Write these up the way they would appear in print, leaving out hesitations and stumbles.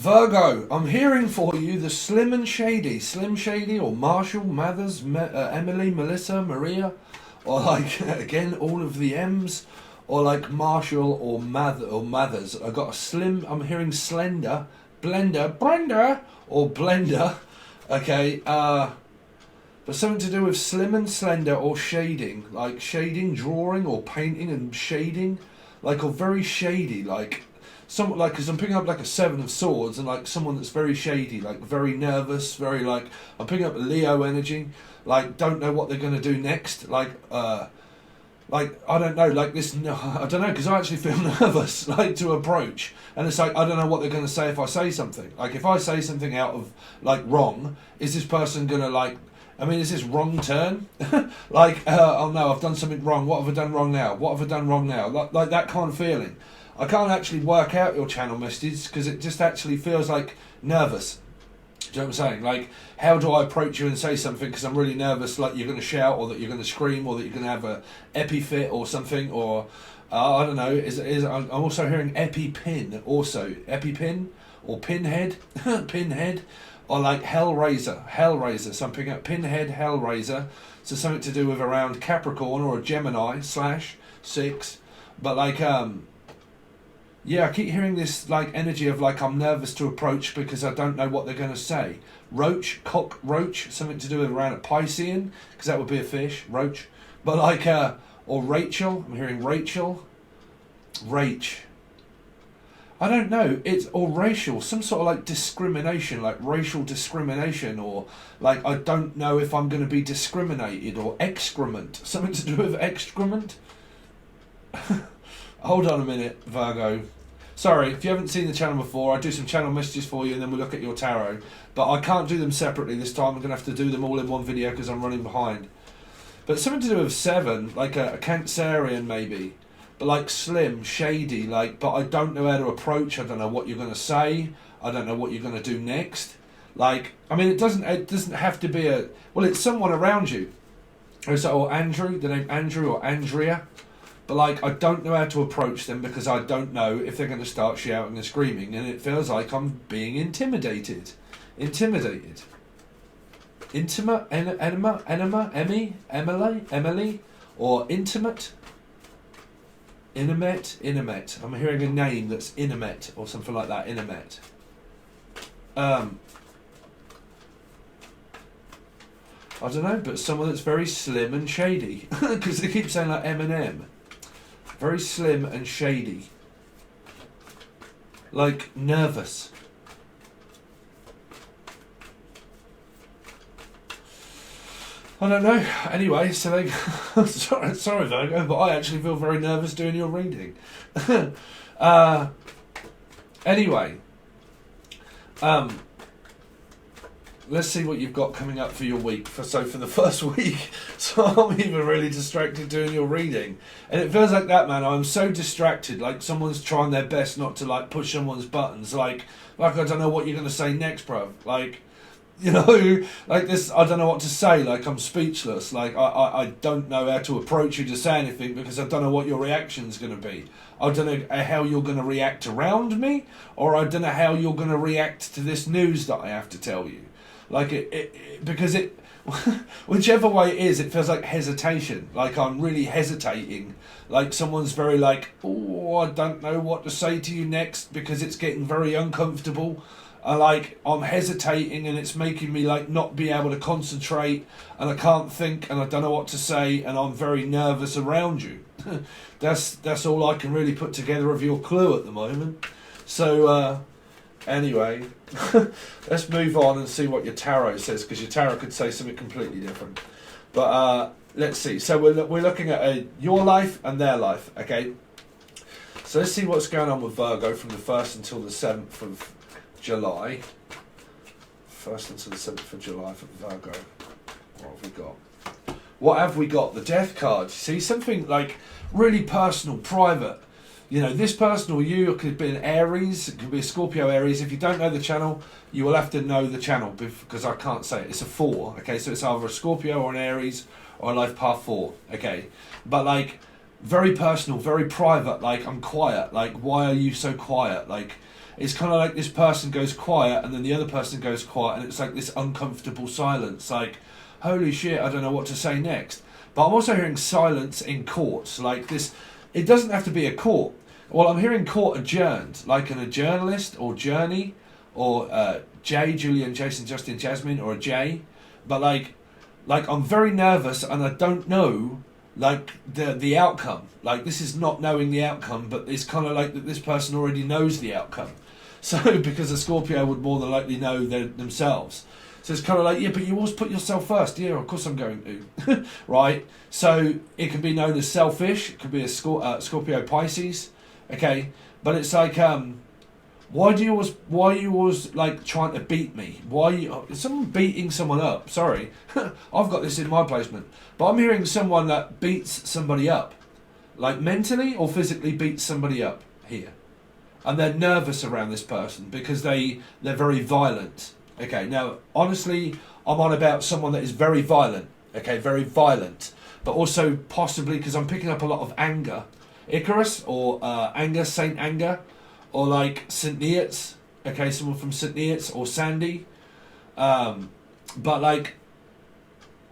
Virgo, I'm hearing for you the Slim and Shady. Slim Shady or Marshall, Mathers, Emily, Melissa, Maria. Or like, again, all of the M's. Or like Marshall or Mathers. I got a Slim, I'm hearing Slender, Blender, Brenda, or Blender. Okay, but something to do with slim and slender or shading. Like shading, drawing or painting and shading. Like, or very shady, like... Some, like, because I'm picking up like a Seven of Swords and like someone that's very shady, like very nervous, very like, I'm picking up a Leo energy, like don't know what they're going to do next, like I don't know, like this, no, I don't know, because I actually feel nervous, like to approach, and it's like, I don't know what they're going to say if I say something, like if I say something out of like wrong, is this person going to like, I mean, is this wrong turn? Like, oh no, I've done something wrong, what have I done wrong now, what have I done wrong now, like that kind of feeling. I can't actually work out your channel messages because it just actually feels like nervous. Do you know what I'm saying? Like, how do I approach you and say something because I'm really nervous, like you're going to shout or that you're going to scream or that you're going to have a epi fit or something, or I don't know. I'm also hearing epi-pin also. Epi-pin or pinhead, pinhead, or like Hellraiser. So I'm picking up pinhead, Hellraiser. So something to do with around Capricorn or a Gemini /6. But like, yeah, I keep hearing this like energy of like I'm nervous to approach because I don't know what they're going to say. Roach, cockroach, something to do with around a Piscean, because that would be a fish, roach. But like, or Rachel, I'm hearing Rachel, Rach. I don't know, it's, or racial, some sort of like discrimination, like racial discrimination, or like I don't know if I'm going to be discriminated, or excrement, something to do with excrement. Hold on a minute, Virgo. Sorry, if you haven't seen the channel before, I do some channel messages for you and then we look at your tarot. But I can't do them separately this time. I'm going to have to do them all in one video because I'm running behind. But something to do with 7, like a Cancerian maybe. But like slim, shady, like, but I don't know how to approach. I don't know what you're going to say. I don't know what you're going to do next. Like, I mean, it doesn't have to be a, well, it's someone around you. Or Andrew, the name Andrew or Andrea. But like, I don't know how to approach them because I don't know if they're going to start shouting and screaming, and it feels like I'm being intimidated. Intimidated. Intimate, enema, Emily, or intimate. Inamet. I'm hearing a name that's Inamet or something like that. Inamet. I don't know, but someone that's very slim and shady, because they keep saying like Eminem. Very slim and shady. Like, nervous. I don't know. Anyway, so they... sorry, Virgo, but I actually feel very nervous doing your reading. Anyway. Let's see what you've got coming up for your week. So for the first week, so I'm even really distracted doing your reading. And it feels like that, man. I'm so distracted. Like someone's trying their best not to like push someone's buttons. Like I don't know what you're going to say next, bruv. Like, you know, like this, I don't know what to say. Like I'm speechless. Like I don't know how to approach you to say anything because I don't know what your reaction's going to be. I don't know how you're going to react around me, or I don't know how you're going to react to this news that I have to tell you. Like because it, whichever way it is, it feels like hesitation. Like I'm really hesitating. Like someone's very like, oh, I don't know what to say to you next because it's getting very uncomfortable. Like I'm hesitating and it's making me like not be able to concentrate and I can't think and I don't know what to say and I'm very nervous around you. That's all I can really put together of your clue at the moment. So anyway, let's move on and see what your tarot says, because your tarot could say something completely different. But let's see. So we're looking at your life and their life, okay? So let's see what's going on with Virgo from the 1st until the 7th of July. 1st until the 7th of July for Virgo. What have we got? What have we got? The Death card. See, something like really personal, private. You know, this person or you could be an Aries, it could be a Scorpio Aries. If you don't know the channel, you will have to know the channel because I can't say it. It's a 4, okay? So it's either a Scorpio or an Aries or a life path 4, okay? But like, very personal, very private, like I'm quiet. Like, why are you so quiet? Like, it's kind of like this person goes quiet and then the other person goes quiet, and it's like this uncomfortable silence, like, holy shit, I don't know what to say next. But I'm also hearing silence in courts, like this. It doesn't have to be a court. Well, I'm hearing court adjourned, like in a journalist or journey, or Jay, Julian, Jason, Justin, Jasmine, or a J. But like I'm very nervous and I don't know like the outcome. Like, this is not knowing the outcome, but it's kind of like that this person already knows the outcome. So because a Scorpio would more than likely know themselves. So it's kind of like, yeah, but you always put yourself first. Yeah, of course I'm going to. Right? So it can be known as selfish. It could be a Scorpio Pisces. Okay? But it's like, why are you always like trying to beat me? Is someone beating someone up? Sorry. I've got this in my placement. But I'm hearing someone that beats somebody up. Like mentally or physically beats somebody up here. And they're nervous around this person because they're very violent. Okay, now, honestly, I'm on about someone that is very violent. Okay, very violent. But also possibly, because I'm picking up a lot of anger. Icarus, or anger, Saint Anger. Or like St. Neots. Okay, someone from St. Neots or Sandy. But like,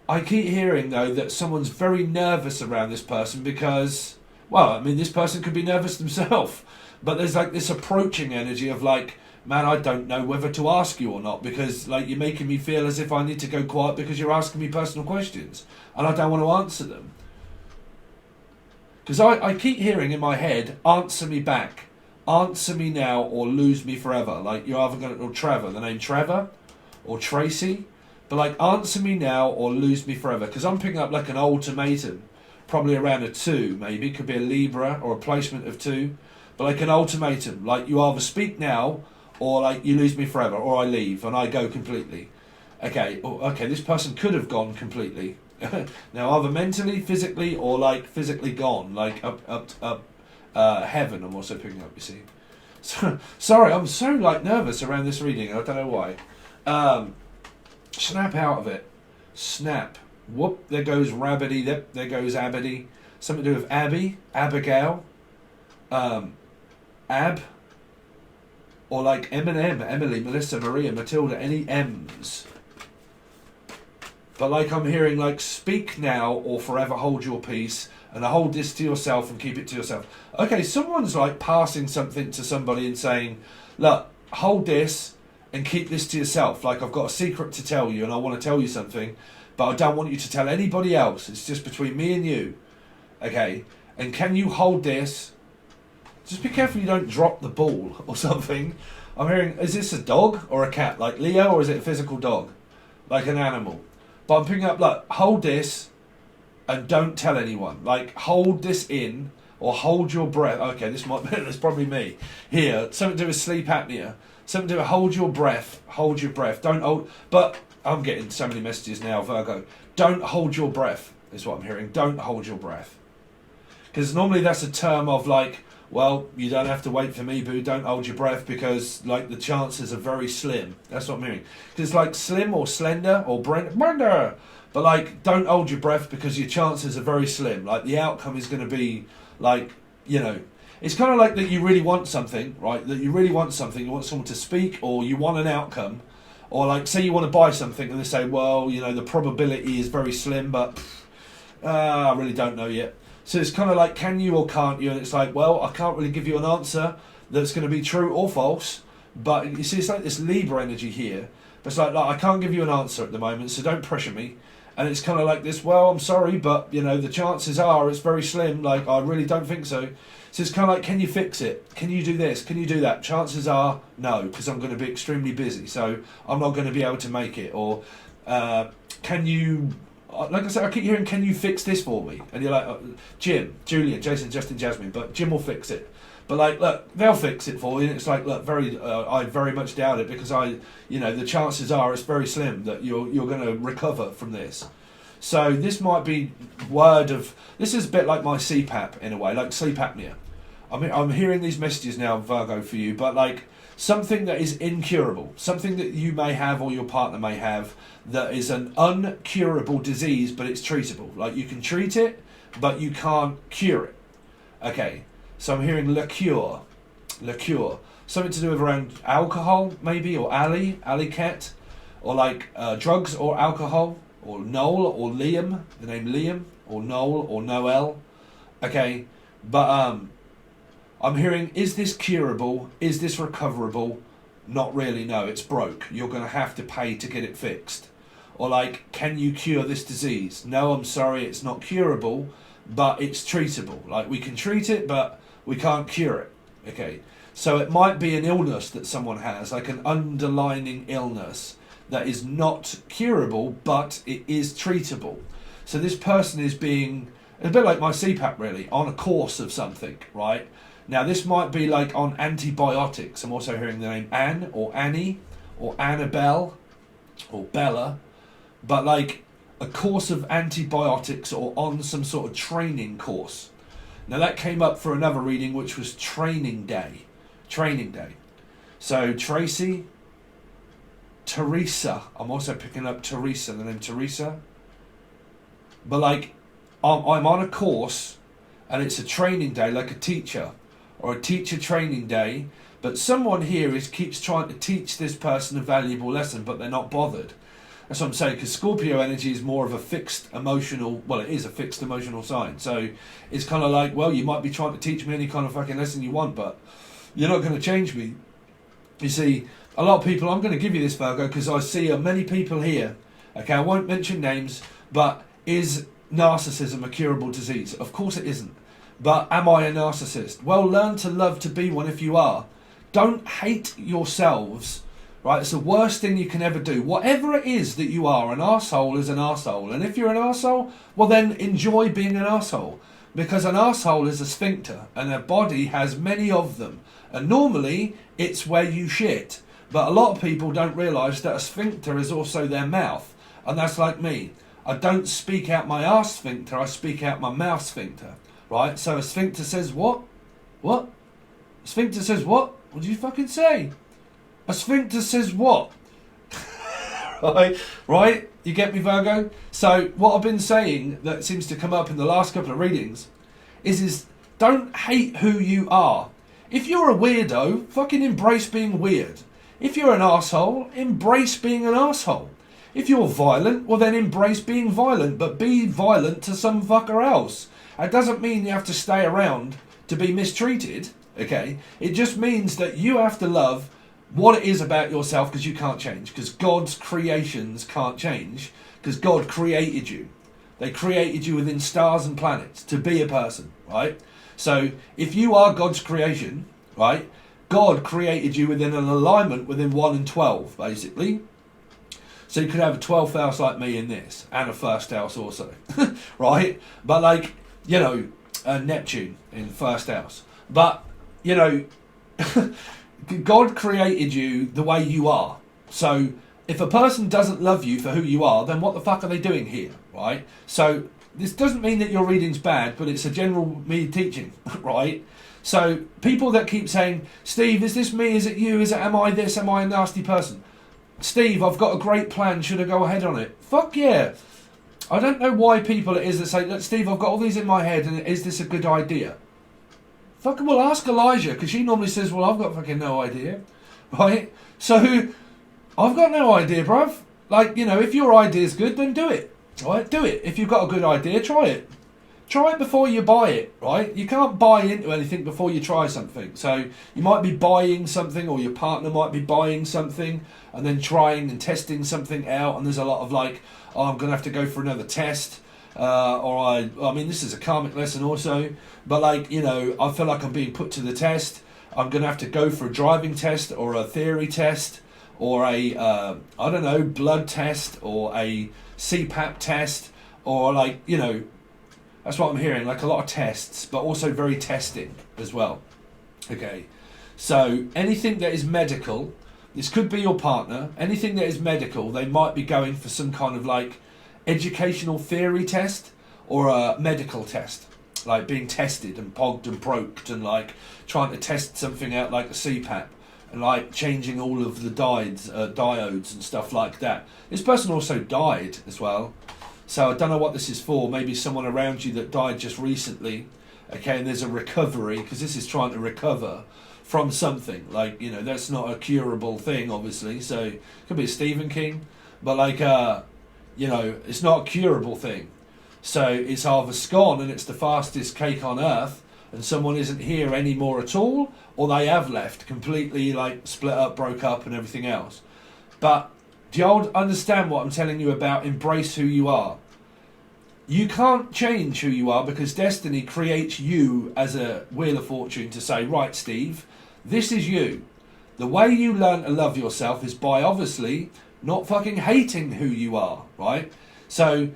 I keep hearing, though, that someone's very nervous around this person because, well, I mean, this person could be nervous themselves. But there's like this approaching energy of like, man, I don't know whether to ask you or not because like you're making me feel as if I need to go quiet because you're asking me personal questions and I don't want to answer them. Because I keep hearing in my head, answer me back. Answer me now or lose me forever. Like you're either going to, or Trevor, the name Trevor or Tracy. But like answer me now or lose me forever. Because I'm picking up like an ultimatum. Probably around a 2 maybe. Could be a Libra or a placement of 2. But like an ultimatum. Like you either speak now or like you lose me forever, or I leave and I go completely. Okay, this person could have gone completely. Now either mentally, physically, or like physically gone, like up heaven. I'm also picking up, you see. So, sorry, I'm so like nervous around this reading. I don't know why. Snap out of it. Snap. Whoop! There goes Rabbity. There goes Abby. Something to do with Abby, Abigail, Ab. Or like Eminem, Emily, Melissa, Maria, Matilda, any M's. But like I'm hearing like speak now or forever hold your peace and hold this to yourself and keep it to yourself. Okay, someone's like passing something to somebody and saying, look, hold this and keep this to yourself. Like I've got a secret to tell you and I want to tell you something, but I don't want you to tell anybody else. It's just between me and you. Okay, and can you hold this? Just be careful you don't drop the ball or something. I'm hearing, is this a dog or a cat? Like Leo, or is it a physical dog? Like an animal. But I'm picking up, like, hold this and don't tell anyone. Like, hold this in or hold your breath. Okay, that's probably me. Here, something to do with sleep apnea. Something to do with hold your breath. Hold your breath. Don't hold, but I'm getting so many messages now, Virgo. Don't hold your breath is what I'm hearing. Don't hold your breath. Because normally that's a term of like, well, you don't have to wait for me, boo. Don't hold your breath because, like, the chances are very slim. That's what I'm hearing. Because it's like slim or slender or Brenda. But, like, don't hold your breath because your chances are very slim. Like, the outcome is going to be, like, you know. It's kind of like that you really want something, right? That you really want something. You want someone to speak or you want an outcome. Or, like, say you want to buy something and they say, well, you know, the probability is very slim, but I really don't know yet. So it's kind of like, can you or can't you? And it's like, well, I can't really give you an answer that's going to be true or false. But you see, it's like this Libra energy here. But it's like, I can't give you an answer at the moment, so don't pressure me. And it's kind of like this, well, I'm sorry, but, you know, the chances are it's very slim. Like, I really don't think so. So it's kind of like, can you fix it? Can you do this? Can you do that? Chances are no, because I'm going to be extremely busy. So I'm not going to be able to make it. Or can you... Like I said, I keep hearing, can you fix this for me? And you're like, Jim, Julian, Jason, Justin, Jasmine, but Jim will fix it. But like, look, they'll fix it for you. And it's like, look, I very much doubt it because the chances are it's very slim that you're going to recover from this. So this might be this is a bit like my CPAP in a way, like sleep apnea. I mean, I'm hearing these messages now, Virgo, for you, but like something that is incurable, something that you may have or your partner may have that is an uncurable disease, but it's treatable. Like you can treat it, but you can't cure it. Okay, so I'm hearing liqueur. something to do with around alcohol, maybe, or Ali Ket, or like drugs or alcohol, or Noel or Liam, the name Liam, or Noel or Noel. Okay, but I'm hearing, is this curable? Is this recoverable? Not really, no, it's broke. You're going to have to pay to get it fixed. Or like, can you cure this disease? No, I'm sorry, it's not curable, but it's treatable. Like, we can treat it, but we can't cure it. Okay, so it might be an illness that someone has, like an underlying illness that is not curable, but it is treatable. So this person is being, a bit like my CPAP really, on a course of something, right? Now this might be like on antibiotics. I'm also hearing the name Anne or Annie or Annabelle or Bella, but like a course of antibiotics or on some sort of training course. Now that came up for another reading, which was training day. Training day. So Tracy, Teresa. I'm also picking up Teresa, the name Teresa. But like, I'm on a course and it's a training day, like a teacher or a teacher training day. But someone here keeps trying to teach this person a valuable lesson, but they're not bothered. That's what I'm saying, because Scorpio energy is more of a fixed emotional, well, it is a fixed emotional sign. So it's kind of like, well, you might be trying to teach me any kind of fucking lesson you want, but you're not going to change me. You see, a lot of people, I'm going to give you this, Virgo, because I see many people here, okay, I won't mention names, but is narcissism a curable disease? Of course it isn't. But am I a narcissist? Well, learn to love to be one if you are. Don't hate yourselves. Right, it's the worst thing you can ever do. Whatever it is that you are, an arsehole is an arsehole. And if you're an arsehole, well then enjoy being an arsehole. Because an arsehole is a sphincter, and a body has many of them. And normally, it's where you shit. But a lot of people don't realise that a sphincter is also their mouth. And that's like me. I don't speak out my arse sphincter, I speak out my mouth sphincter. Right, so a sphincter says what? What? A sphincter says what? What did you fucking say? A sphincter says what? Right? You get me, Virgo? So what I've been saying that seems to come up in the last couple of readings is don't hate who you are. If you're a weirdo, fucking embrace being weird. If you're an arsehole, embrace being an arsehole. If you're violent, well then embrace being violent, but be violent to some fucker else. It doesn't mean you have to stay around to be mistreated, okay? It just means that you have to love what it is about yourself, because you can't change, because God's creations can't change, because God created you. They created you within stars and planets to be a person, right? So if you are God's creation, right, God created you within an alignment within 1 and 12, basically. So you could have a 12th house like me in this, and a first house also, right? But like, you know, Neptune in first house. But, you know, God created you the way you are. So if a person doesn't love you for who you are, then what the fuck are they doing here, right? So this doesn't mean that your reading's bad, but it's a general me teaching, right? So people that keep saying, Steve, is this me? Is it you? Am I this? Am I a nasty person? Steve, I've got a great plan. Should I go ahead on it? Fuck yeah. I don't know why people it is that say, look, Steve, I've got all these in my head, and is this a good idea? Fucking well, ask Elijah, because she normally says, well, I've got fucking no idea, right? So, I've got no idea, bruv. Like, you know, if your idea's good, then do it, right? Do it. If you've got a good idea, try it. Try it before you buy it, right? You can't buy into anything before you try something. So, you might be buying something, or your partner might be buying something, and then trying and testing something out, and there's a lot of like, oh, I'm going to have to go for another test. I mean, this is a karmic lesson also, but like, you know, I feel like I'm being put to the test. I'm going to have to go for a driving test or a theory test or a, I don't know, blood test or a CPAP test or like, you know, that's what I'm hearing, like a lot of tests, but also very testing as well. Okay, so anything that is medical, this could be your partner, anything that is medical, they might be going for some kind of like educational theory test or a medical test, like being tested and pogged and broked and like trying to test something out like a CPAP and like changing all of the diodes and stuff like that. This person also died as well, so I don't know what this is for. Maybe someone around you that died just recently, okay, and there's a recovery, because this is trying to recover from something. Like, you know, that's not a curable thing, obviously. So it could be a Stephen King, but like, you know, it's not a curable thing. So it's either gone and it's the fastest cake on earth, and someone isn't here anymore at all, or they have left completely, like split up, broke up, and everything else. But do you all understand what I'm telling you about embrace who you are? You can't change who you are because destiny creates you as a wheel of fortune to say, right, Steve, this is you. The way you learn to love yourself is by obviously not fucking hating who you are, right? So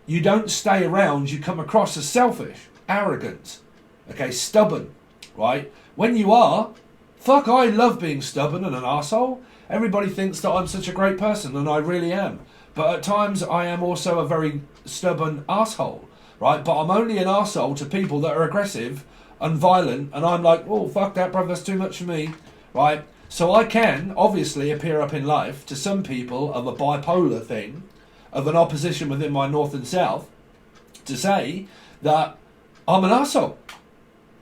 you don't stay around, you come across as selfish, arrogant, okay, stubborn, right? When you are, fuck, I love being stubborn and an arsehole. Everybody thinks that I'm such a great person, and I really am. But at times I am also a very stubborn arsehole, right? But I'm only an arsehole to people that are aggressive and violent, and I'm like, oh, fuck that, bruv, that's too much for me, right? So I can obviously appear up in life to some people of a bipolar thing, of an opposition within my north and south, to say that I'm an arsehole.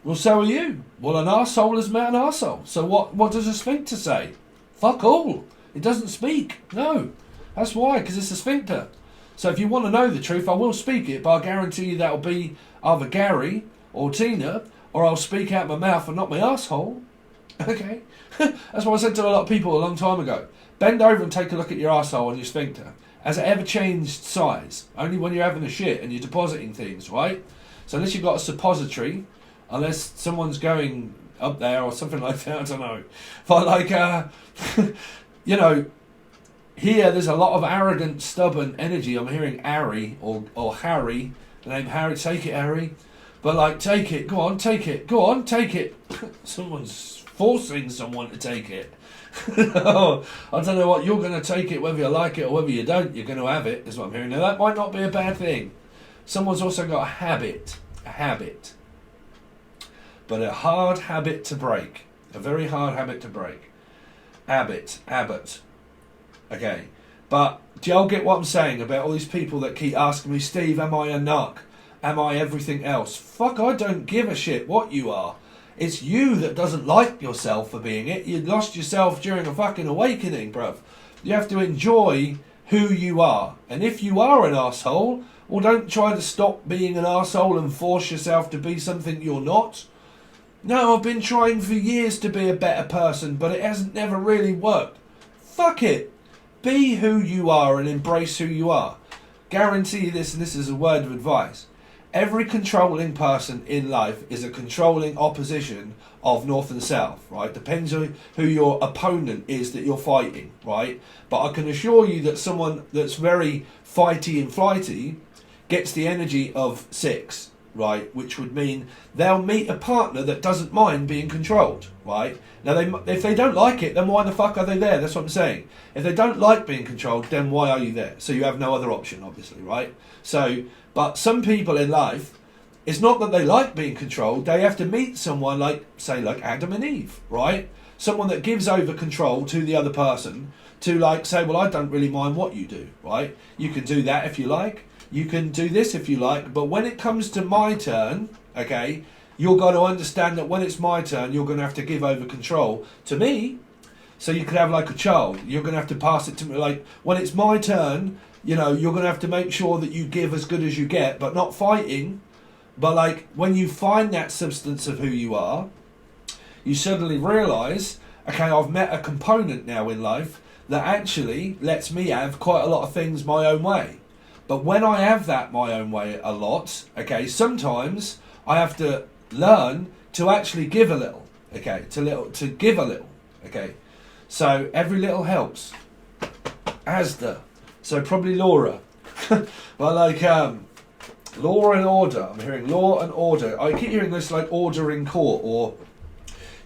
Well, so are you. Well, an arsehole has met an arsehole. So what does a sphincter say? Fuck all. It doesn't speak. No. That's why, because it's a sphincter. So if you want to know the truth, I will speak it, but I guarantee you that'll be either Gary or Tina, or I'll speak out my mouth and not my asshole. Okay? That's what I said to a lot of people a long time ago. Bend over and take a look at your arsehole and your sphincter. Has it ever changed size? Only when you're having a shit and you're depositing things, right? So unless you've got a suppository, unless someone's going up there or something like that, I don't know. But like, you know, here there's a lot of arrogant, stubborn energy. I'm hearing Harry or Harry. The name Harry, take it, Harry. But like, take it, go on, take it, go on, take it. Someone's forcing someone to take it. I don't know what you're going to take it, whether you like it or whether you don't, you're going to have it, is what I'm hearing. Now that might not be a bad thing. Someone's also got a habit, but a hard habit to break, a very hard habit to break. Abbott. Okay, but do y'all get what I'm saying about all these people that keep asking me, Steve, am I a narc? Am I everything else? Fuck, I don't give a shit what you are. It's you that doesn't like yourself for being it. You lost yourself during a fucking awakening, bruv. You have to enjoy who you are. And if you are an arsehole, well, don't try to stop being an arsehole and force yourself to be something you're not. No, I've been trying for years to be a better person, but it hasn't never really worked. Fuck it. Be who you are and embrace who you are. Guarantee you this, and this is a word of advice. Every controlling person in life is a controlling opposition of north and south, right? Depends on who your opponent is that you're fighting, right? But I can assure you that someone that's very fighty and flighty gets the energy of 6, right? Which would mean they'll meet a partner that doesn't mind being controlled, right? Now, if they don't like it, then why the fuck are they there? That's what I'm saying. If they don't like being controlled, then why are you there? So you have no other option, obviously, right? So, but some people in life, it's not that they like being controlled. They have to meet someone like, say, like Adam and Eve, right? Someone that gives over control to the other person to like say, well, I don't really mind what you do, right? You can do that if you like. You can do this if you like. But when it comes to my turn, okay, you're going to understand that when it's my turn, you're going to have to give over control to me. So you could have like a child. You're going to have to pass it to me. Like when it's my turn, you know, you're going to have to make sure that you give as good as you get, but not fighting. But like when you find that substance of who you are, you suddenly realise, okay, I've met a component now in life that actually lets me have quite a lot of things my own way. But when I have that my own way a lot, okay, sometimes I have to learn to actually give a little, okay, to give a little, okay. So every little helps. Asda. So probably Laura. Well, like law and order. I'm hearing law and order. I keep hearing this like order in court, or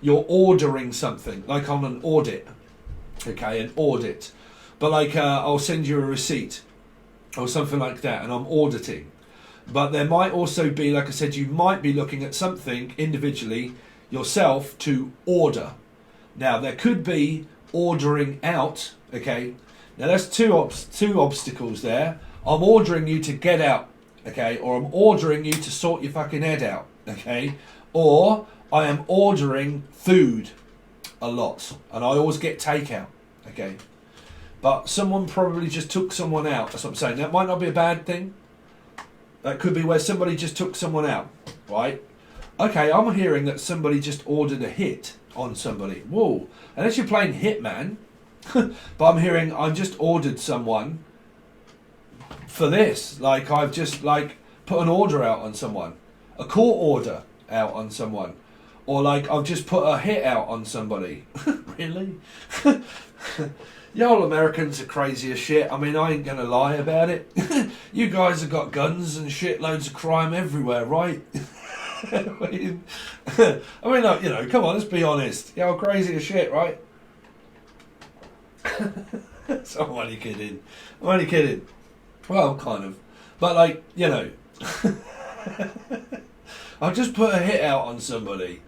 you're ordering something, like on an audit. Okay, an audit. But like I'll send you a receipt or something like that, and I'm auditing. But there might also be, like I said, you might be looking at something individually yourself to order. Now there could be ordering out, okay. Now that's two obstacles there. I'm ordering you to get out, okay, or I'm ordering you to sort your fucking head out, okay, or I am ordering food, a lot, and I always get takeout. Okay, but someone probably just took someone out. That's what I'm saying. That might not be a bad thing. That could be where somebody just took someone out, right? Okay, I'm hearing that somebody just ordered a hit on somebody. Whoa, unless you're playing Hitman, but I'm hearing I've just ordered someone for this. Like I've just like put an order out on someone, a court order out on someone, or like I've just put a hit out on somebody. Really? Y'all Americans are crazy as shit. I mean, I ain't gonna lie about it. You guys have got guns and shit, loads of crime everywhere, right? I mean, like, you know, come on, let's be honest. Y'all crazy as shit, right? So I'm only kidding. I'm only kidding. Well, kind of. But like, you know, I've just put a hit out on somebody.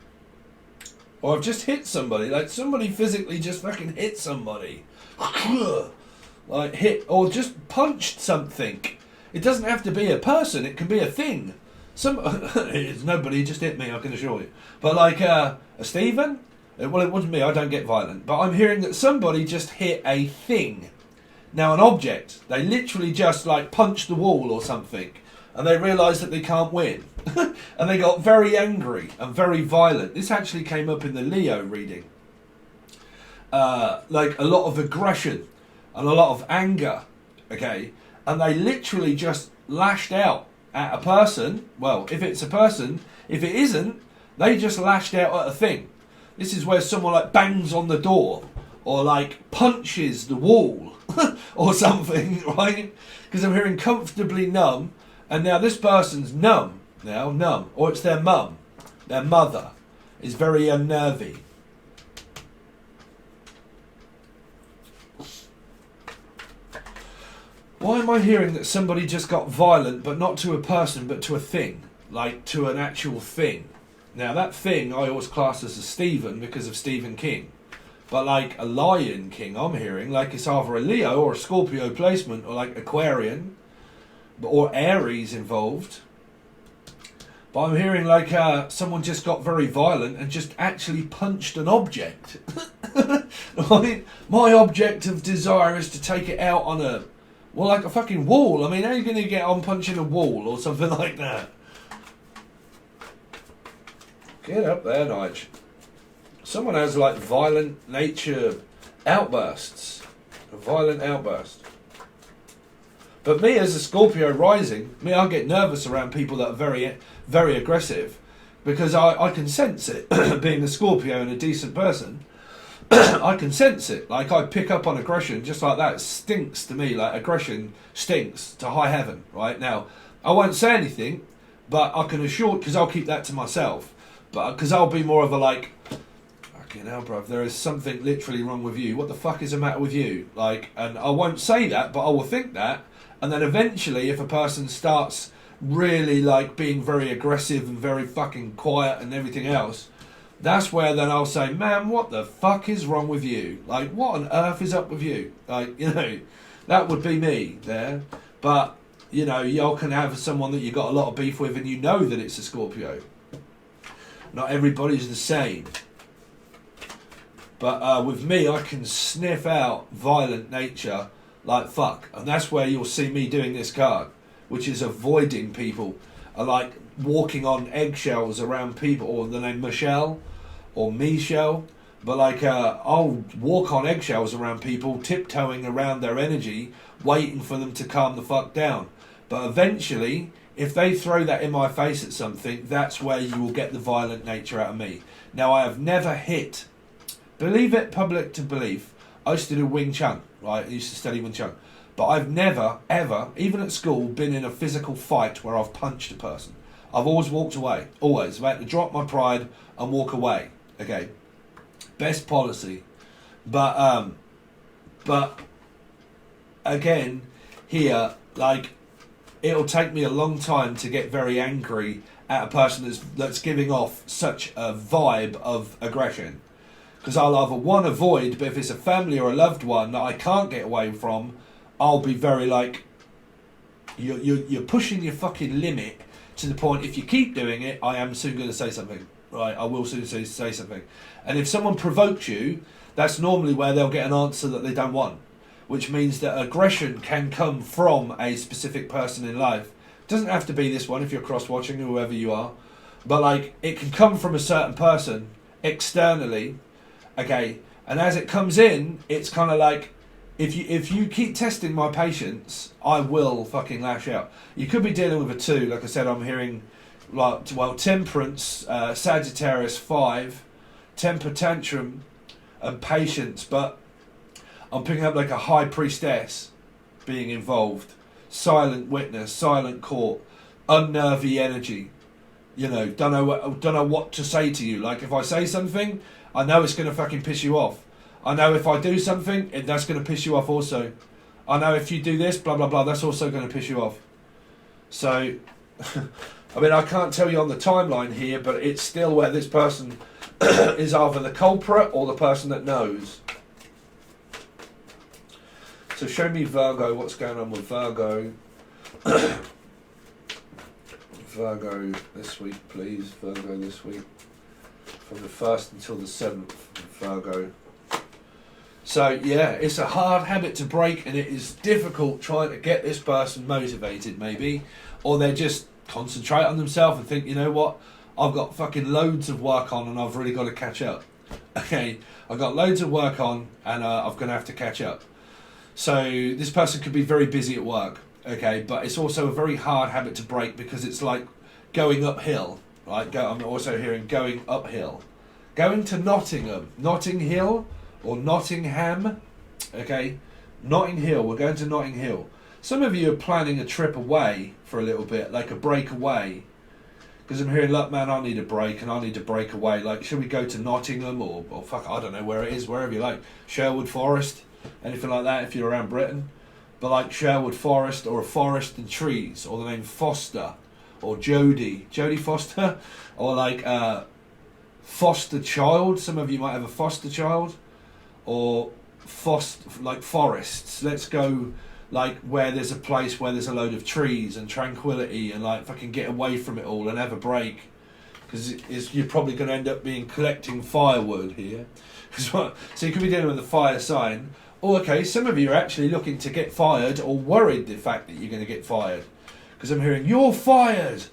Or I've just hit somebody. Like somebody physically just fucking hit somebody. Like hit or just punched something. It doesn't have to be a person, it can be a thing. It's nobody just hit me, I can assure you. But like a Stephen? Well, it wasn't me, I don't get violent. But I'm hearing that somebody just hit a thing. Now an object. They literally just like punched the wall or something. And they realised that they can't win. And they got very angry and very violent. This actually came up in the Leo reading. Like a lot of aggression and a lot of anger, okay? And they literally just lashed out at a person. Well, if it's a person, if it isn't, they just lashed out at a thing. This is where someone like bangs on the door or like punches the wall or something, right? Because I'm hearing comfortably numb, and now this person's numb, or it's their mum, their mother is very unnervy. Why am I hearing that somebody just got violent, but not to a person, but to a thing? Like, to an actual thing. Now, that thing I always class as a Stephen because of Stephen King. But like a Lion King, I'm hearing, like it's either a Leo or a Scorpio placement, or like Aquarian, or Aries involved. But I'm hearing like someone just got very violent and just actually punched an object. My object of desire is to take it out on a... Well, like a fucking wall. I mean, how are you going to get on punching a wall or something like that? Get up there, Nige. Someone has like violent nature outbursts. A violent outburst. But me as a Scorpio rising, I get nervous around people that are very, very aggressive. Because I can sense it. Being a Scorpio and a decent person. I can sense it. Like I pick up on aggression just like that. It stinks to me. Like aggression stinks to high heaven. Right now, I won't say anything, but I can assure, because I'll keep that to myself. But because I'll be more of a like, fucking hell, bruv, there is something literally wrong with you. What the fuck is the matter with you? Like, and I won't say that, but I will think that. And then eventually, if a person starts really like being very aggressive and very fucking quiet and everything else, that's where then I'll say, man, what the fuck is wrong with you? Like, what on earth is up with you? Like, you know, that would be me there. But, you know, y'all can have someone that you got a lot of beef with and you know that it's a Scorpio. Not everybody's the same. But with me, I can sniff out violent nature like fuck. And that's where you'll see me doing this card, which is avoiding people. I like walking on eggshells around people, or the name Michelle or Michelle, but like I'll walk on eggshells around people, tiptoeing around their energy, waiting for them to calm the fuck down. But eventually, if they throw that in my face at something, that's where you will get the violent nature out of me. Now, I have never hit, believe it, public to belief, I used to do Wing Chun, right? I used to study Wing Chun. But I've never, ever, even at school, been in a physical fight where I've punched a person. I've always walked away. Always. I've had to drop my pride and walk away. Okay. Best policy. But again, here, like, it'll take me a long time to get very angry at a person that's giving off such a vibe of aggression. Because I'll either one, avoid, but if it's a family or a loved one that I can't get away from, I'll be very like, you're pushing your fucking limit to the point, if you keep doing it, I am soon going to say something. right, I will soon say something. And if someone provokes you, that's normally where they'll get an answer that they don't want, which means that aggression can come from a specific person in life. It doesn't have to be this one if you're cross-watching, whoever you are, but like it can come from a certain person externally, okay, and as it comes in, it's kind of like, if you keep testing my patience, I will fucking lash out. You could be dealing with a 2, like I said. I'm hearing, like, well, Temperance, Sagittarius 5, Temper Tantrum, and Patience, but I'm picking up like a High Priestess being involved, Silent Witness, Silent Court, unnervy energy. You know, don't know what to say to you. Like, if I say something, I know it's going to fucking piss you off. I know if I do something, that's going to piss you off also. I know if you do this, blah, blah, blah, that's also going to piss you off. So, I mean, I can't tell you on the timeline here, but it's still where this person is either the culprit or the person that knows. So show me Virgo, what's going on with Virgo. Virgo this week, please. Virgo this week. From the 1st until the 7th, Virgo. So yeah, it's a hard habit to break, and it is difficult trying to get this person motivated, maybe, or they just concentrate on themselves and think, you know what, I've got fucking loads of work on and I've really got to catch up. Okay, I've got loads of work on and I'm going to have to catch up. So this person could be very busy at work, okay, but it's also a very hard habit to break because it's like going uphill, right? I'm also hearing going uphill. Going to Nottingham, Notting Hill, or Nottingham, okay, Notting Hill, we're going to Notting Hill. Some of you are planning a trip away for a little bit, like a break away, because I'm hearing, look man, I need a break and I need to break away, like should we go to Nottingham or fuck, I don't know where it is, wherever you like, Sherwood Forest, anything like that if you're around Britain, but like Sherwood Forest or a forest and trees, or the name Foster, or Jodie Foster, or like foster child, some of you might have a foster child, or like forests. Let's go like where there's a place where there's a load of trees and tranquility and like fucking get away from it all and have a break, because you're probably going to end up being collecting firewood here. So you could be dealing with a fire sign. Oh, okay, some of you are actually looking to get fired or worried the fact that you're going to get fired, because I'm hearing you're fired.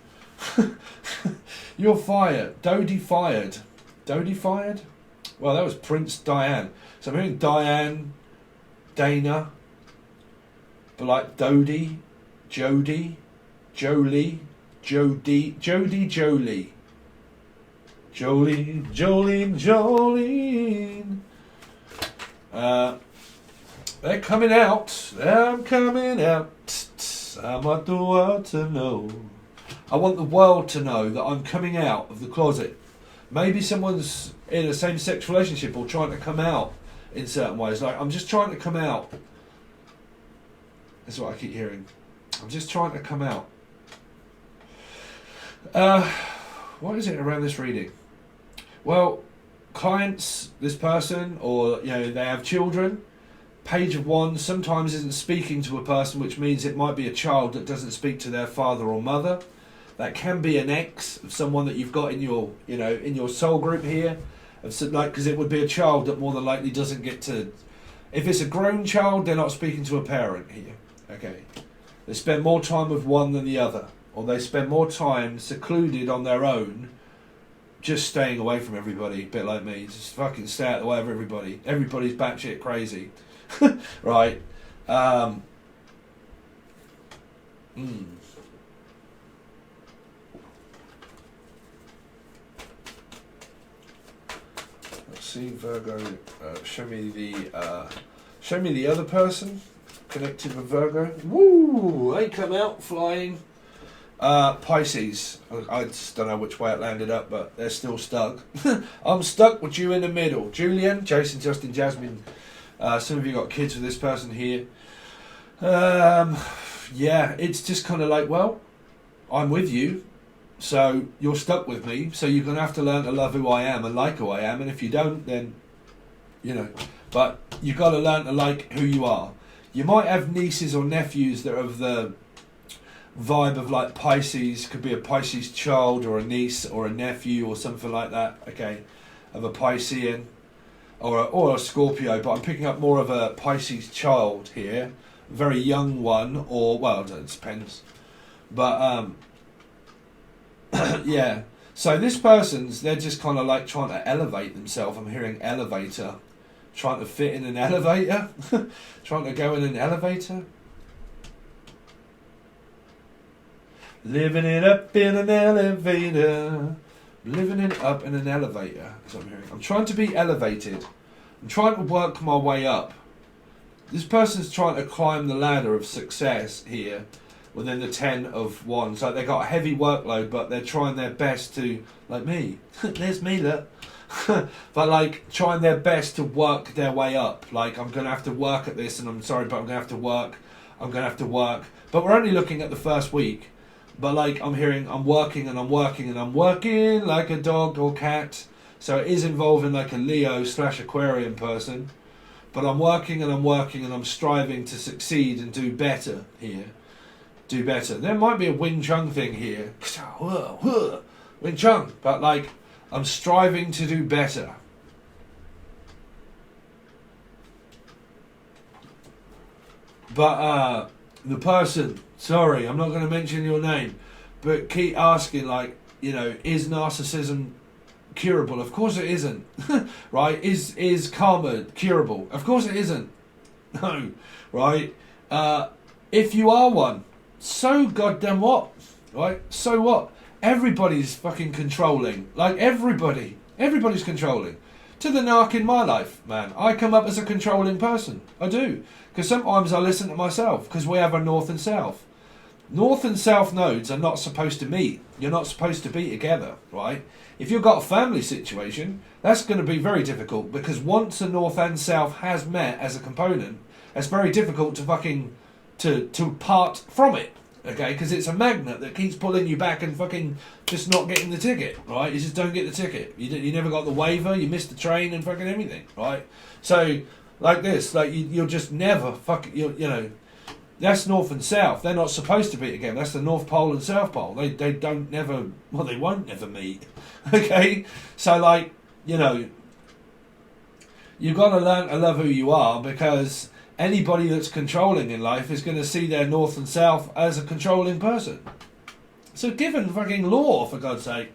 You're fired. Dodie fired. Well, that was Prince Diane. So I'm hearing Diane, Dana, but like Dodie, Jodie, Jolie, Jodie, Jolie, Jolene. They're coming out. I'm coming out. I want the world to know. I want the world to know that I'm coming out of the closet. Maybe someone's in a same-sex relationship or trying to come out in certain ways. Like, I'm just trying to come out. That's what I keep hearing. I'm just trying to come out. What is it around this reading? Well, clients, this person, or you know, they have children. Page of Wands sometimes isn't speaking to a person, which means it might be a child that doesn't speak to their father or mother. That can be an ex of someone that you've got in your, you know, in your soul group here. Like, because it would be a child that more than likely doesn't get to. If it's a grown child, they're not speaking to a parent here. Okay, they spend more time with one than the other, or they spend more time secluded on their own, just staying away from everybody. A bit like me, just fucking stay out of the way of everybody. Everybody's batshit crazy, right? Let's see, Virgo. Show me the other person connected with Virgo. Woo! They come out flying. Pisces. I just don't know which way it landed up, but they're still stuck. I'm stuck with you in the middle. Julian, Jason, Justin, Jasmine. Some of you got kids with this person here. Yeah, it's just kind of like, well, I'm with you, so you're stuck with me, so you're going to have to learn to love who I am and like who I am, and if you don't, then, you know, but you've got to learn to like who you are. You might have nieces or nephews that are of the vibe of like Pisces. Could be a Pisces child or a niece or a nephew or something like that. Okay, of a Piscean or a Scorpio. But I'm picking up more of a Pisces child here, a very young one, or well, it depends. But yeah. So this person's, they're just kind of like trying to elevate themselves. I'm hearing elevator. Trying to fit in an elevator. Trying to go in an elevator. Living it up in an elevator. Living it up in an elevator. That's what I'm hearing. I'm trying to be elevated. I'm trying to work my way up. This person's trying to climb the ladder of success here. Within the 10 of Wands. Like they got a heavy workload, but they're trying their best to, like me. There's me, look. But like trying their best to work their way up. Like I'm going to have to work at this, and I'm sorry, but I'm going to have to work. I'm going to have to work. But we're only looking at the first week. But like I'm hearing, I'm working and I'm working and I'm working like a dog or cat. So it is involving like a Leo/Aquarian person. But I'm working and I'm working and I'm striving to succeed and do better here. Do better. There might be a Wing Chun thing here. Wing Chun. But like, I'm striving to do better. But the person, sorry, I'm not going to mention your name, but keep asking like, you know, is narcissism curable? Of course it isn't. Right? Is karma curable? Of course it isn't. No. Right? If you are one, so goddamn what? Right? So what? Everybody's fucking controlling. Like everybody. Everybody's controlling. To the narc in my life, man. I come up as a controlling person. I do. Because sometimes I listen to myself. Because we have a north and south. North and south nodes are not supposed to meet. You're not supposed to be together, right? If you've got a family situation, that's going to be very difficult. Because once the north and south has met as a component, it's very difficult to fucking to part from it, okay? Because it's a magnet that keeps pulling you back and fucking just not getting the ticket, right? You just don't get the ticket. You never got the waiver. You missed the train and fucking everything, right? So like this, like you'll just never fucking you know. That's north and south. They're not supposed to be together. That's the North Pole and South Pole. They don't never. Well, they won't never meet. Okay, so like you know, you've got to learn to love who you are because anybody that's controlling in life is going to see their north and south as a controlling person. So given fucking law, for God's sake.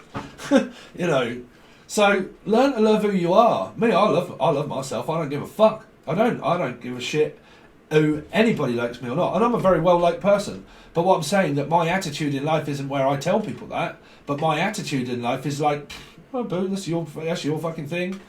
You know. So learn to love who you are. Me, I love myself. I don't give a fuck. I don't give a shit who anybody likes me or not. And I'm a very well liked person. But what I'm saying that my attitude in life isn't where I tell people that. But my attitude in life is like, oh boo, that's your fucking thing.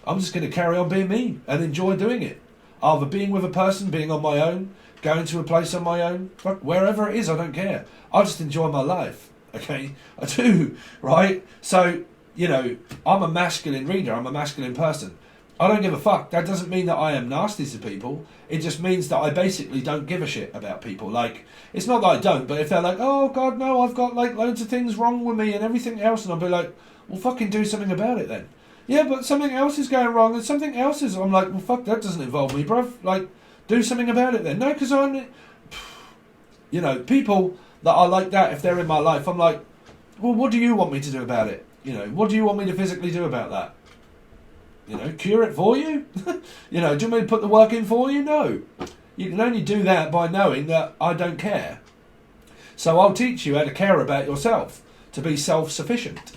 I'm just going to carry on being me and enjoy doing it. Either being with a person, being on my own, going to a place on my own, fuck, wherever it is, I don't care. I just enjoy my life, okay? I do, right? So, you know, I'm a masculine reader, I'm a masculine person. I don't give a fuck. That doesn't mean that I am nasty to people. It just means that I basically don't give a shit about people. Like, it's not that I don't, but if they're like, oh God, no, I've got like loads of things wrong with me and everything else, and I'll be like, well, fucking do something about it then. Yeah, but something else is going wrong and something else is... I'm like, well, fuck, that doesn't involve me, bruv. Like, do something about it then. No, because I'm... You know, people that are like that, if they're in my life, I'm like, well, what do you want me to do about it? You know, what do you want me to physically do about that? You know, cure it for you? You know, do you want me to put the work in for you? No. You can only do that by knowing that I don't care. So I'll teach you how to care about yourself, to be self-sufficient.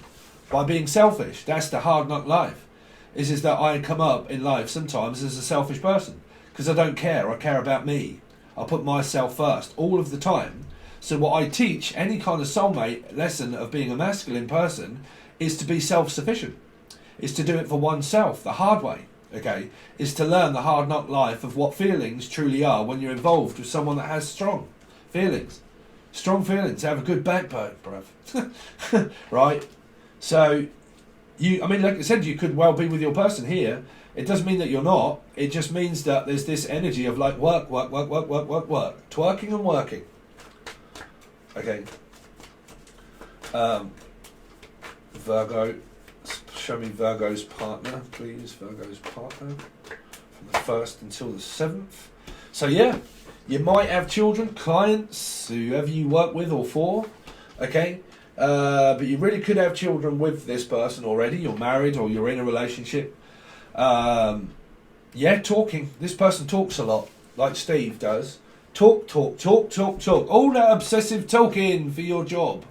By being selfish, that's the hard knock life. Is that I come up in life sometimes as a selfish person because I don't care. I care about me. I put myself first all of the time. So what I teach any kind of soulmate lesson of being a masculine person is to be self-sufficient. Is to do it for oneself the hard way. Okay, is to learn the hard knock life of what feelings truly are when you're involved with someone that has strong feelings. Strong feelings. Have a good backbone, bruv. Right. So, I mean, like I said, you could well be with your person here. It doesn't mean that you're not. It just means that there's this energy of like work. Twerking and working. Okay. Virgo. Show me Virgo's partner, please. Virgo's partner. From the 1st until the 7th. So, yeah. You might have children, clients, whoever you work with or for, okay? But you really could have children with this person already. You're married or you're in a relationship. Yeah, talking. This person talks a lot, like Steve does. Talk, talk, talk, talk, talk. All that obsessive talking for your job.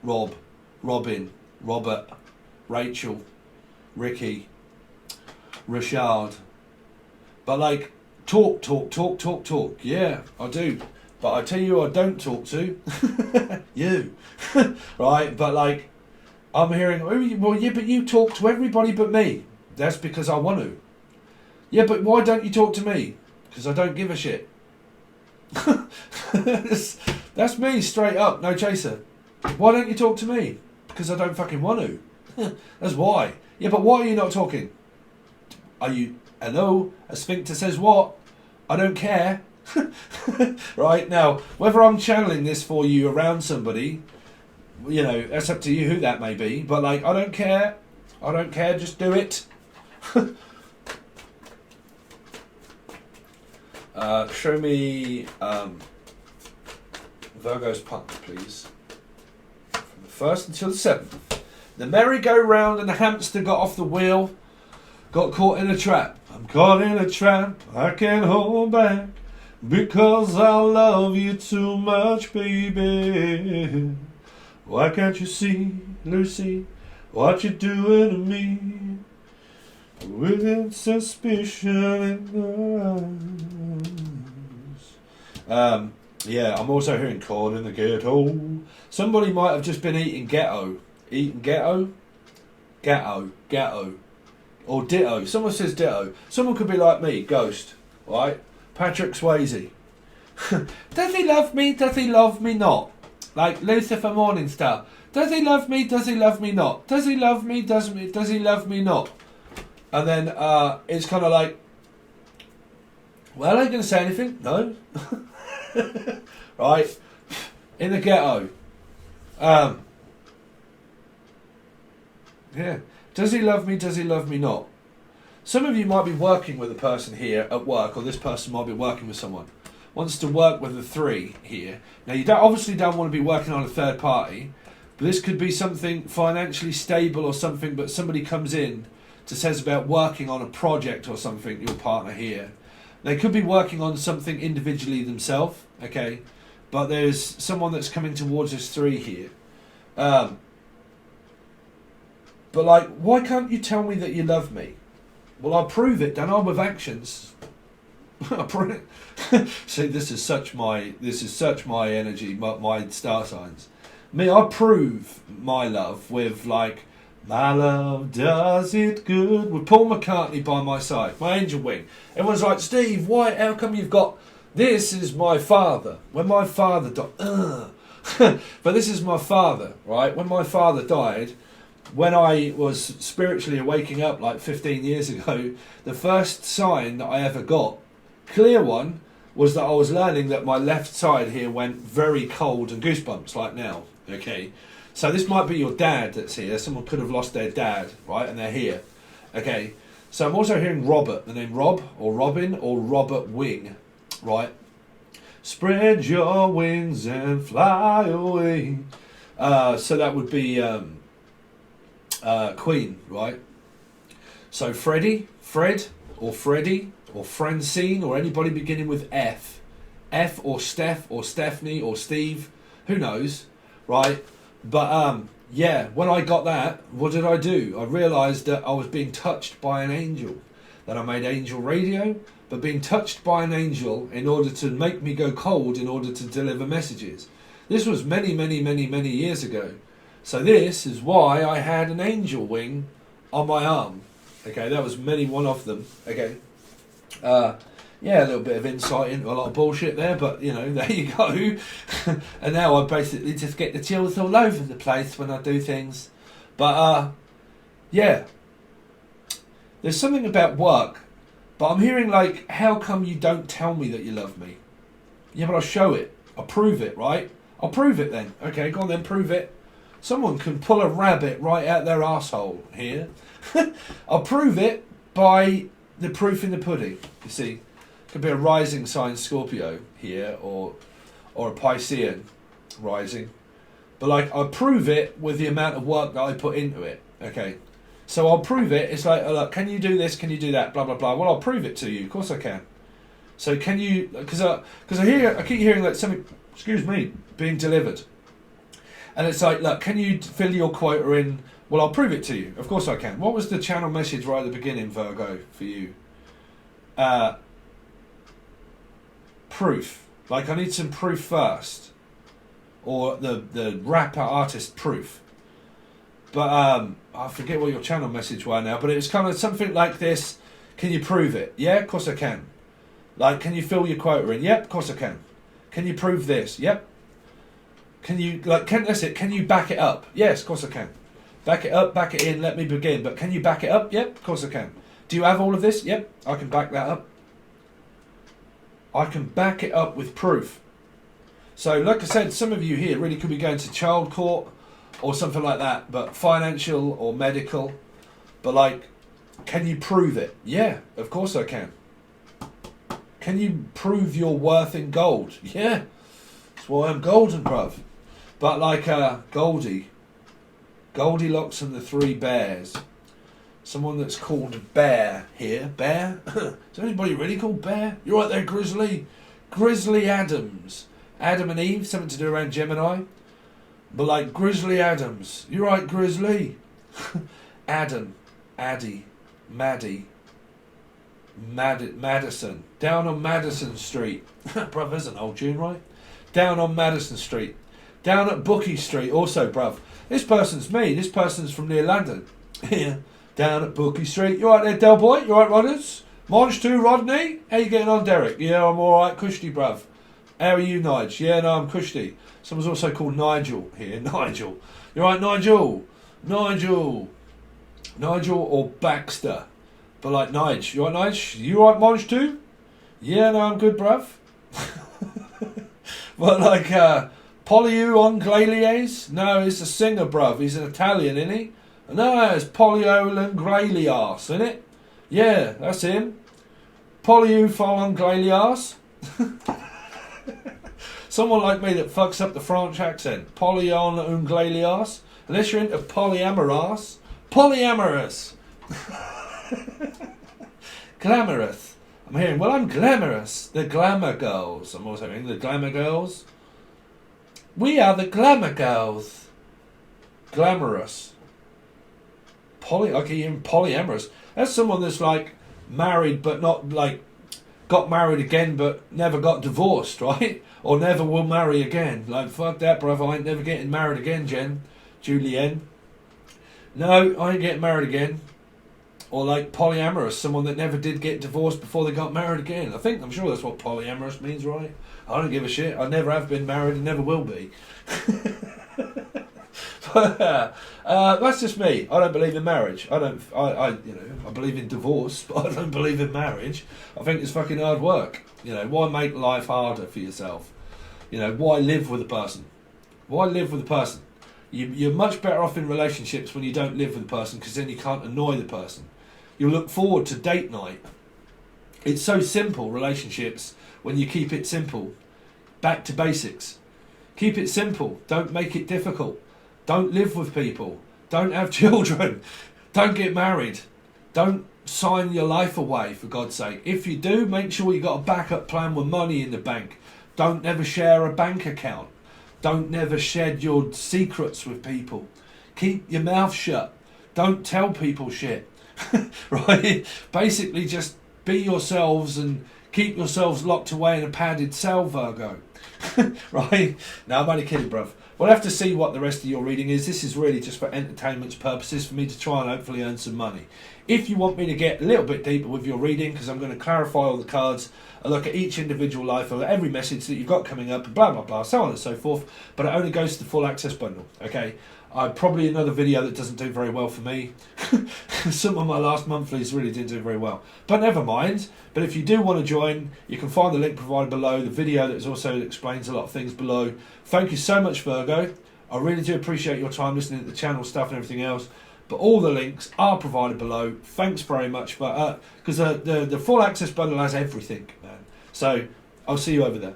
Rob, Robin, Robert, Rachel, Ricky, Rashad. But like, talk, talk, talk, talk, talk. Yeah, I do. But I tell you who I don't talk to. You. Right? But like, I'm hearing, oh, well, yeah, but you talk to everybody but me. That's because I want to. Yeah, but why don't you talk to me? Because I don't give a shit. That's me, straight up, no chaser. Why don't you talk to me? Because I don't fucking want to. That's why. Yeah, but why are you not talking? Are you... Hello? A sphincter says what? I don't care. Right, now, whether I'm channeling this for you around somebody, you know, that's up to you who that may be. But, like, I don't care. I don't care, just do it. Show me Virgo's punch, please. From the 1st until the 7th. The merry-go-round and the hamster got off the wheel. Got caught in a trap. I'm caught in a trap. I can't hold back. Because I love you too much, baby. Why can't you see, Lucy, what you're doing to me? With suspicion in eyes. Yeah, I'm also hearing corn in the ghetto. Somebody might have just been eating ghetto. Eating ghetto? Ghetto. Ghetto. Or ditto. Someone says ditto. Someone could be like me, Ghost. Right? Patrick Swayze. Does he love me? Does he love me not? Like Lucifer Morningstar. Does he love me? Does he love me not? Does he love me? Does he love me not? And then it's kind of like, well, I ain't going to say anything. No. Right? In the ghetto. Yeah. Does he love me? Does he love me not? Some of you might be working with a person here at work, or this person might be working with someone. Wants to work with a 3 here. Now, you obviously don't want to be working on a third party, but this could be something financially stable or something, but somebody comes in to says about working on a project or something, your partner here. They could be working on something individually themselves, okay? But there's someone that's coming towards this 3 here. But like, why can't you tell me that you love me? Well, I'll prove it, don't I, with actions. See, this is such my energy, my star signs. Me, I prove my love with like, my love does it good, with Paul McCartney by my side, my angel wing. Everyone's like, Steve, why? How come you've got? This is my father. When my father died, but this is my father, right? When my father died. When I was spiritually waking up like 15 years ago, the first sign that I ever got, clear one, was that I was learning that my left side here went very cold and goosebumps like now, okay? So this might be your dad that's here. Someone could have lost their dad, right? And they're here, okay? So I'm also hearing Robert, the name Rob or Robin or Robert Wing, right? Spread your wings and fly away. So that would be... Queen, right? So Freddie, Fred, or Freddie, or Francine, or anybody beginning with F. F or Steph, or Stephanie, or Steve, who knows, right? But, yeah, when I got that, what did I do? I realised that I was being touched by an angel. That I made angel radio, but being touched by an angel in order to make me go cold in order to deliver messages. This was many, many, many, many years ago. So this is why I had an angel wing on my arm. Okay, that was one of them. Okay. Yeah, a little bit of insight into a lot of bullshit there, but, you know, there you go. And now I basically just get the chills all over the place when I do things. But, yeah. There's something about work, but I'm hearing, like, how come you don't tell me that you love me? Yeah, but I'll show it. I'll prove it, right? I'll prove it then. Okay, go on then, prove it. Someone can pull a rabbit right out their arsehole here. I'll prove it by the proof in the pudding, you see. Could be a rising sign Scorpio here, or a Piscean rising. But like, I prove it with the amount of work that I put into it. Okay, so I'll prove it. It's like, oh, look, can you do this? Can you do that? Blah blah blah. Well, I'll prove it to you. Of course I can. So can you? Because I keep hearing like something. Excuse me, being delivered. And it's like, look, can you fill your quota in? Well, I'll prove it to you. Of course I can. What was the channel message right at the beginning, Virgo, for you? Proof. Like, I need some proof first. Or the rapper artist proof. But I forget what your channel message was now, but it was kind of something like this. Can you prove it? Yeah, of course I can. Like, can you fill your quota in? Yep, of course I can. Can you prove this? Yep. Can you, like, can you back it up? Yes, of course I can. Back it up, back it in, let me begin. But can you back it up? Yep, of course I can. Do you have all of this? Yep, I can back that up. I can back it up with proof. So, like I said, some of you here really could be going to child court or something like that, but financial or medical. But, like, can you prove it? Yeah, of course I can. Can you prove your worth in gold? Yeah, that's why I'm golden, bruv. But like Goldilocks and the Three Bears. Someone that's called Bear here. Bear? Is anybody really called Bear? You're right there, Grizzly. Grizzly Adams. Adam and Eve, something to do around Gemini. But like Grizzly Adams. You're right, Grizzly. Adam, Addy, Maddie, Madison. Down on Madison Street. Bruv, there's an old tune, right? Down on Madison Street. Down at Bookie Street also, bruv. This person's me. This person's from near London. Yeah. Down at Bookie Street. You right there, Del Boy? You right, Rodders? Monge too, Rodney? How you getting on, Derek? Yeah, I'm alright. Cushy, bruv. How are you, Nige? Yeah, no, I'm cushy. Someone's also called Nigel here. Nigel. You right, Nigel? Nigel or Baxter. But like Nige. You right, Nige? You right, Monge too? Yeah, no, I'm good, bruv. But like, Polio Anglalies? No, he's a singer, bruv. He's an Italian, isn't he? No, it's Polio Anglalias, isn't it? Yeah, that's him. Polio Anglalias. Someone like me that fucks up the French accent. Polyon Unglalias. Unless you're into polyamorous. Polyamorous. Glamorous. I'm hearing, well, I'm glamorous. The glamour girls. I'm also hearing the glamour girls. We are the glamour girls. Glamorous. Polyamorous. That's someone that's like married but not like got married again but never got divorced, right? Or never will marry again. Like, fuck that, bruv. I ain't never getting married again, Julienne. No, I ain't getting married again. Or like polyamorous, someone that never did get divorced before they got married again. I'm sure that's what polyamorous means, right? I don't give a shit. I never have been married and never will be. That's just me. I don't believe in marriage. I believe in divorce, but I don't believe in marriage. I think it's fucking hard work. Why make life harder for yourself? Why live with a person? Why live with a person? You're much better off in relationships when you don't live with a person, because then you can't annoy the person. You look forward to date night. It's so simple, relationships, when you keep it simple. Back to basics. Keep it simple. Don't make it difficult. Don't live with people. Don't have children. Don't get married. Don't sign your life away, for God's sake. If you do, make sure you got a backup plan with money in the bank. Don't never share a bank account. Don't never shed your secrets with people. Keep your mouth shut. Don't tell people shit. Right? Basically just be yourselves and keep yourselves locked away in a padded cell, Virgo. Right? No, I'm only kidding, bruv. We'll have to see what the rest of your reading is. This is really just for entertainment purposes, for me to try and hopefully earn some money. If you want me to get a little bit deeper with your reading, because I'm going to clarify all the cards, I look at each individual life, or every message that you've got coming up, blah, blah, blah, so on and so forth, but it only goes to the full access bundle, okay? Probably another video that doesn't do very well for me. Some of my last monthlies really didn't do very well. But never mind. But if you do want to join, you can find the link provided below. The video that also explains a lot of ththings below. Thank you so much, Virgo. I really do appreciate your time listening to the channel stuff and everything else. But all the links are provided below. Thanks very much. But because the full access bundle has everything, man. So I'll see you over there.